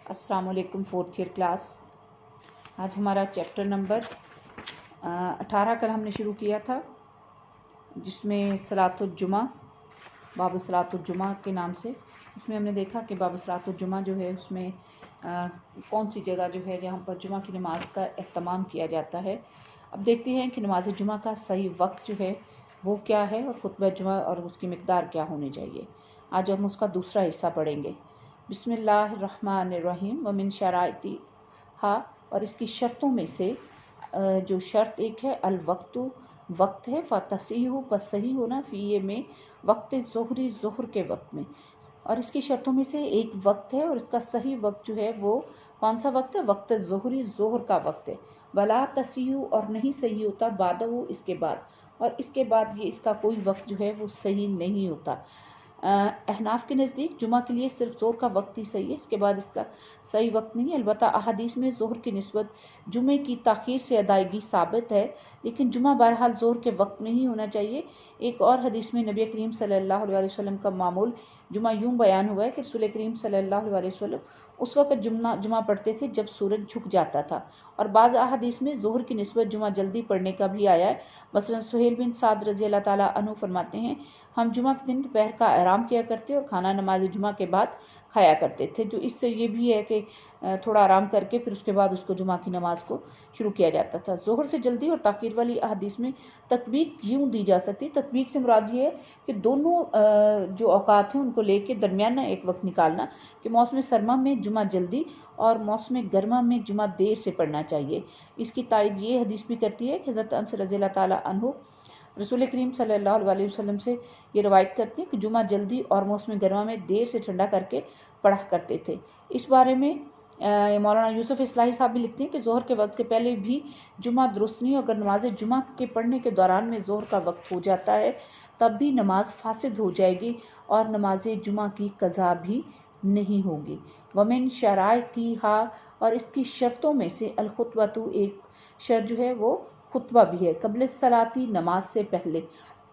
अस्सलाम वालेकुम। Fourth year class. आज हमारा चैप्टर नंबर 18 कल हमने शुरू किया था, जिसमें सलातुल-जुमा, बाब सलातुल-जुमा के नाम से। उसमें हमने देखा कि बाब सलातुल-जुमा जो है उसमें कौन सी जगह जो है जहाँ पर जुमा की नमाज का एहतमाम किया जाता है। अब देखते हैं कि नमाज जुमा का सही वक्त जो है वो क्या है और खुतबा जुमा और उसकी मिकदार क्या होनी चाहिए। आज हम उसका दूसरा हिस्सा पढ़ेंगे। बिस्मिल्लाहिर्रहमानिर्रहीम। व मिन शराइतिहा, और इसकी शर्तों में से जो शर्त एक है अल वक्तु, वक्त है, फ़तसीहु, बस सही होना, फ़ी में वक्त ज़ुहरी, ज़ुहर के वक्त में। और इसकी शर्तों में से एक वक्त है और इसका सही वक्त जो है वो कौन सा वक्त है? वक्त ज़ुहरी, ज़ुहर का वक्त है। वला तसीहु, और नहीं सही होता बादहु, इसके बाद, और इसके बाद ये इसका कोई वक्त जो है वो सही नहीं होता। अहनाफ के नज़दीक जुमा के लिए सिर्फ ज़ोर का वक्त ही सही है, इसके बाद इसका सही वक्त नहीं है। अलबत्ता अहादीस में ज़ोहर की निस्बत जुमे की ताख़ीर से अदायगी साबित है, लेकिन जुमा बहरहाल ज़ोहर के वक्त में ही होना चाहिए। एक और हदीस में नबी करीम सल्लल्लाहु अलैहि वसल्लम का मामूल जुमा यूँ बयान हुआ है कि रसूल करीम सल्लल्लाहु अलैहि वसल्लम उस वक्त जुमा पढ़ते थे जब सूरज झुक जाता था। और बाज़ अहादीस में ज़ोहर की निस्बत जुमा जल्दी पढ़ने का भी आया है। मसलन सुहेल बिन साद रज़ी अल्लाह ताला अन्हु फरमाते हैं, हम जुमा के दिन दोपहर का आराम किया करते और खाना नमाज जुमा के बाद खाया करते थे। जो इससे ये भी है कि थोड़ा आराम करके फिर उसके बाद उसको जुमा की नमाज को शुरू किया जाता था। ज़ोहर से जल्दी और ताख़ीर वाली अहादीस में तत्बीक यूँ दी जा सकती। तत्बीक से मुराद ये है कि दोनों जो औकात हैं उनको लेके दरमियाना एक वक्त निकालना, कि मौसम सरमा में जुमा जल्दी और मौसम गर्मा में जुमा देर से पढ़ना चाहिए। इसकी तायद ये हदीस भी करती है कि हज़रत अनस रज़ी अल्लाह ताला अन्हु रसूल करीम सल्लल्लाहु अलैहि वसल्लम से ये रवायत करती है कि जुमा जल्दी और मौसम गर्मा में देर से ठंडा करके पढ़ा करते थे। इस बारे में मौलाना यूसुफ इस्लाही साहब भी लिखते हैं कि ज़ोहर के वक्त के पहले भी जुमा दुरुस्त नहीं, अगर नमाज जुमा के पढ़ने के दौरान में ज़ोहर का वक्त हो जाता है तब भी नमाज फासिद हो जाएगी और नमाज जुमा की कज़ा भी नहीं होगी। वमिन शराइतिहा, और इसकी शर्तों में से अल खुतबतु, एक शर्त जो है वो खुतबा भी है, कबल सलाती, नमाज से पहले।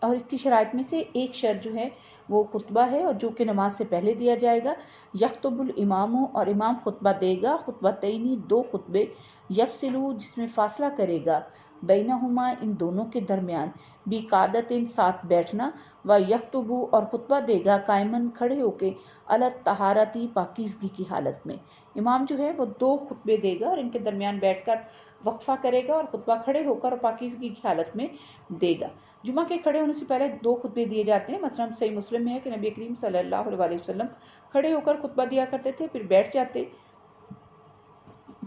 और इसकी शराइत में से एक शर्त जो है वो खुतबा है, और जो कि नमाज से पहले दिया जाएगा। यख्तुबुल इमामु, और इमाम खुतबा देगा, खुतबतैनी, दो खुतबे, यफसिलु, जिसमें फासला करेगा, बैनहुमा, इन दोनों के दरमियान, बिकादतिन, साथ बैठना, व यख्तुबु, और खुतबा देगा, कायमन, खड़े होके, अलत तहारती, पाकीज़गी की हालत में। इमाम जो है वो दो खुतबे देगा और इनके दरमियान बैठकर वक्फा करेगा और खुतबा खड़े होकर और पाकीज़गी की हालत में देगा। जुमा के खड़े होने से पहले दो खुतबे दिए जाते हैं। मसलन सही मुस्लिम में है कि नबी करीम सल्लल्लाहु अलैहि वसल्लम खड़े होकर खुतबा दिया करते थे, फिर बैठ जाते,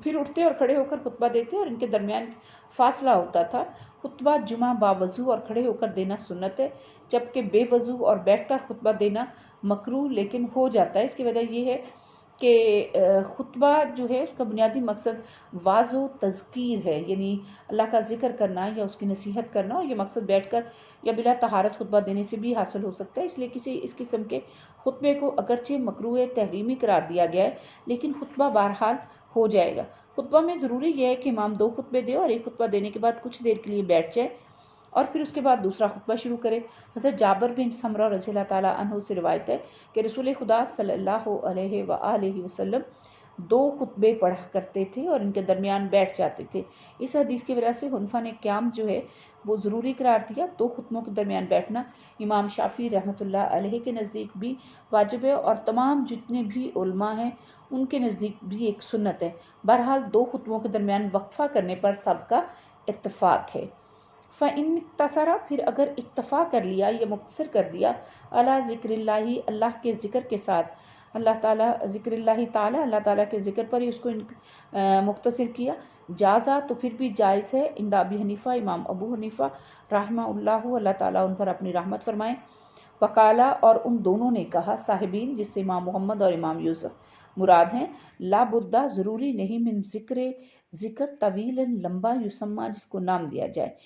फिर उठते और खड़े होकर खुतबा देते, और इनके दरमियान फासला होता था। खुतबा जुमा बावजू और खड़े होकर देना सुन्नत है, जबकि बेवजू और बैठकर खुतबा देना मकरूह लेकिन हो जाता है। इसकी वजह यह है कि खुतबा जो है उसका बुनियादी मकसद वाज़ो तज़कीर है, यानी अल्लाह का ज़िक्र करना या उसकी नसीहत करना, और ये मकसद बैठकर या बिला तहारत खुतबा देने से भी हासिल हो सकता है। इसलिए किसी इस किस्म के खुतबे को अगरचे मकरूह तहरीमी करार दिया गया है, लेकिन खुतबा बहरहाल हो जाएगा। खुतबा में ज़रूरी यह है कि इमाम दो खुतबे दे और एक खुतबा देने के बाद कुछ देर के लिए बैठ जाए और फिर उसके बाद दूसरा खुतबा शुरू करे। हज़रत जाबिर बिन समरा रज़ी अल्लाह ताला अन्हु से रिवायत है कि रसूल खुदा सल्लल्लाहु अलैहि वसल्लम दो खुतबे पढ़ा करते थे और इनके दरमियान बैठ जाते थे। इस हदीस की वजह से हुनफा ने क़याम जो है वो ज़रूरी करार दिया। दो खुतबों के दरमियान बैठना इमाम शाफ़ी रहमतुल्लाह अलैहि के नज़दीक भी वाजिब है और तमाम जितने भी उलमा हैं उनके नज़दीक भी एक सुन्नत है। बहरहाल दो खुतबों के दरमियान वक्फ़ा करने पर सबका इत्तफ़ाक़ है। फ़इन तसरा, फिर अगर इक्तफ़ा कर लिया या मुख्तसर कर दिया, अला ज़िक्रिल्लाही, अल्लाह के ज़िक्र के साथ, अल्लाह ताला ज़िक्रिल्लाही ताला, अल्लाह ताला के ज़िक्र पर ही उसको मुख्तसर किया, जाज़ा, तो फिर भी जायज़ है। इंदा अबी हनीफ़ा, इमाम अबू हनीफ़ा रहमहुल्लाह, अल्लाह ताला उन पर अपनी रहमत फरमाए। वकाला, और उन दोनों ने कहा, साहिबीन, जिससे इमाम मोहम्मद और इमाम यूसुफ मुराद हैं, ला बुद्दा, ज़रूरी नहीं, मिन ज़िक्र तवीलन, लंबा, युसम्मा, जिसको नाम दिया जाए।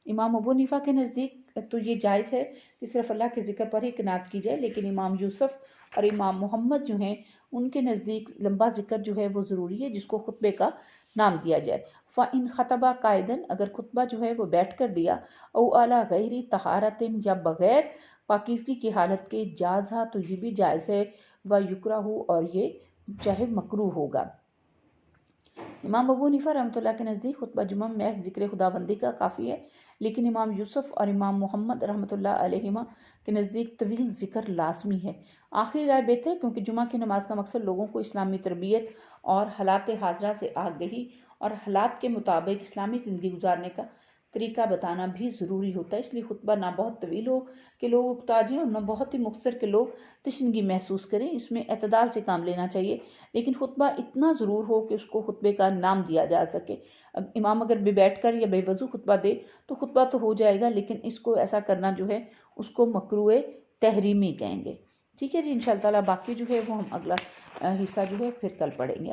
इमाम अबू हनीफ़ा के नज़दीक तो ये जायज़ है कि सिर्फ अल्लाह के ज़िक्र पर ही किनात की जाए, लेकिन इमाम यूसुफ और इमाम मोहम्मद जो हैं उनके नज़दीक लंबा ज़िक्र जो है वो ज़रूरी है, जिसको खुतबे का नाम दिया जाए। फ़इन ख़तबा कायदन, अगर खुतबा जो है वो बैठ कर दिया, औ अला गैरी तहारतिन, या बग़ैर पाकीज़गी की हालत के, जाज़ा, तो ये भी जायज़ है, व युकराहु, और ये चाहे मकरू होगा। इमाम अबू हनीफा रहमतुल्लाह के नज़दीक खुतबा जुमा महज ज़िक्र खुदाबंदी का काफ़ी है, लेकिन इमाम यूसुफ और इमाम मोहम्मद रहमतुल्लाह अलैहिमा के नज़दीक तवील ज़िक्र लाजमी है। आखिरी राय बेहतर है, क्योंकि जुमा की नमाज का मकसद लोगों को इस्लामी तरबियत और हालात हाजरा से आगही और हालात के मुताबिक इस्लामी ज़िंदगी गुजारने का तरीका बताना भी ज़रूरी होता है। इसलिए खुतबा ना बहुत तवील हो कि लोग उकता जाएं और ना बहुत ही मुख्तसर के लोग तशनगी महसूस करें। इसमें एतदाल से काम लेना चाहिए, लेकिन खुतबा इतना ज़रूर हो कि उसको खुतबे का नाम दिया जा सके। अब इमाम अगर बेबैठ कर या बेवजू खुतबा दे तो खुतबा तो हो जाएगा, लेकिन इसको ऐसा करना जो है उसको मकरूए तहरीमी कहेंगे। ठीक है जी, इंशाअल्लाह ताला बाकी जो है वो हम अगला हिस्सा जो है फिर कल पढ़ेंगे।